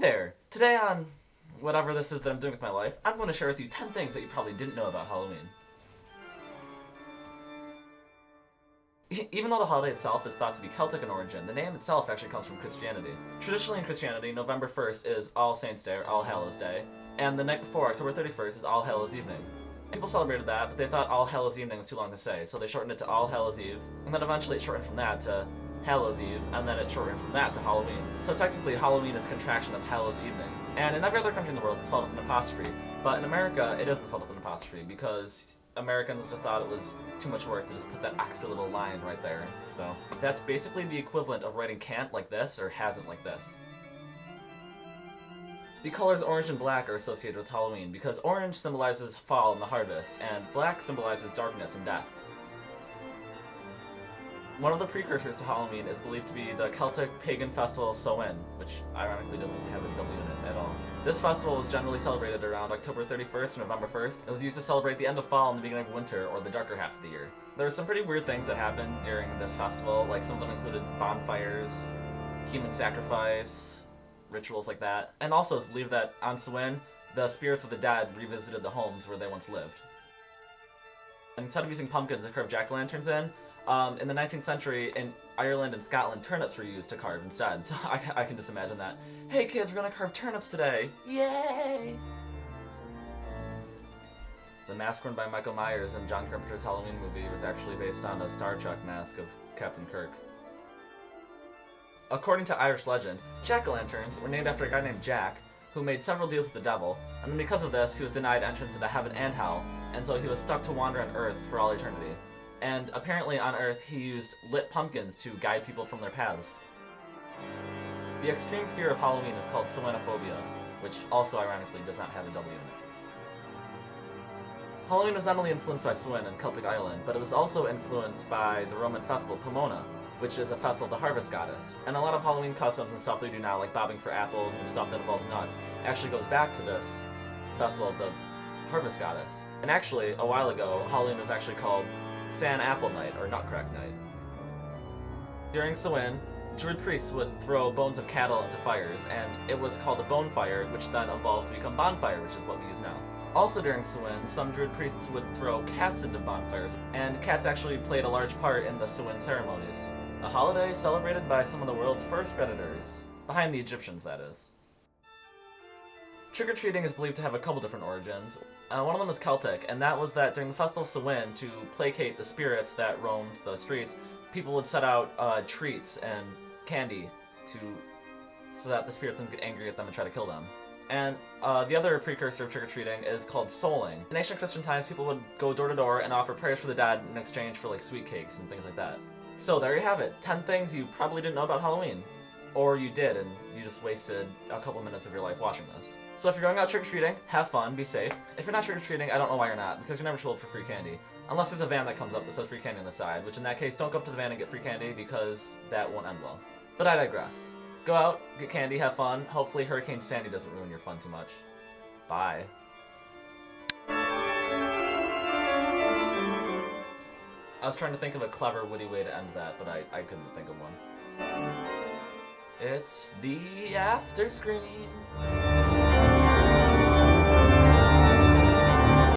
there! Today on whatever this is that I'm doing with my life, I'm going to share with you 10 things that you probably didn't know about Halloween. Even though the holiday itself is thought to be Celtic in origin, the name itself actually comes from Christianity. Traditionally in Christianity, November 1st is All Saints' Day, or All Hallows' Day, and the night before, October 31st, is All Hallows' Evening. People celebrated that, but they thought All Hallows' Evening was too long to say, so they shortened it to All Hallows' Eve, and then eventually it shortened from that to Hallows' Eve, and then it shortened from that to Halloween. So technically, Halloween is a contraction of Hallows' Evening. And in every other country in the world, it's spelled with an apostrophe. But in America, it isn't spelled with an apostrophe, because Americans just thought it was too much work to just put that extra little line right there. So that's basically the equivalent of writing can't like this, or hasn't like this. The colors orange and black are associated with Halloween, because orange symbolizes fall and the harvest, and black symbolizes darkness and death. One of the precursors to Halloween is believed to be the Celtic pagan festival Samhain, which ironically doesn't have a W in it at all. This festival was generally celebrated around October 31st or November 1st. It was used to celebrate the end of fall and the beginning of winter, or the darker half of the year. There were some pretty weird things that happened during this festival, like some of them included bonfires, human sacrifice, rituals like that. And also it's believed that on Samhain, the spirits of the dead revisited the homes where they once lived. And instead of using pumpkins to carve jack-o'-lanterns in the 19th century, in Ireland and Scotland, turnips were used to carve instead. So I can just imagine that. Hey kids, we're gonna carve turnips today! Yay! The mask worn by Michael Myers in John Carpenter's Halloween movie was actually based on a Star Trek mask of Captain Kirk. According to Irish legend, jack-o'-lanterns were named after a guy named Jack, who made several deals with the devil, and then because of this, he was denied entrance into heaven and hell, and so he was stuck to wander on Earth for all eternity. And apparently on Earth, he used lit pumpkins to guide people from their paths. The extreme fear of Halloween is called Samhainophobia, which also ironically does not have a W in it. Halloween was not only influenced by Samhain and Celtic Ireland, but it was also influenced by the Roman festival Pomona, which is a festival of the harvest goddess. And a lot of Halloween customs and stuff they do now, like bobbing for apples and stuff that involves nuts, actually goes back to this festival of the harvest goddess. And actually, a while ago, Halloween was actually called San Apple Night, or Nutcrack Night. During Samhain, Druid priests would throw bones of cattle into fires, and it was called a bone fire, which then evolved to become bonfire, which is what we use now. Also during Samhain, some Druid priests would throw cats into bonfires, and cats actually played a large part in the Samhain ceremonies. A holiday celebrated by some of the world's first predators, behind the Egyptians, that is. Trick-or-treating is believed to have a couple different origins. One of them is Celtic, and that was that during the festival of Samhain, to placate the spirits that roamed the streets, people would set out treats and candy so that the spirits wouldn't get angry at them and try to kill them. And the other precursor of trick-or-treating is called souling. In ancient Christian times, people would go door to door and offer prayers for the dead in exchange for like sweet cakes and things like that. So there you have it, 10 things you probably didn't know about Halloween. Or you did, and you just wasted a couple minutes of your life watching this. So if you're going out trick-or-treating, have fun, be safe. If you're not trick-or-treating, I don't know why you're not, because you're never told for free candy. Unless there's a van that comes up that says free candy on the side, which in that case, don't go up to the van and get free candy, because that won't end well. But I digress. Go out, get candy, have fun. Hopefully Hurricane Sandy doesn't ruin your fun too much. Bye. I was trying to think of a clever, witty way to end that, but I couldn't think of one. It's the after screen.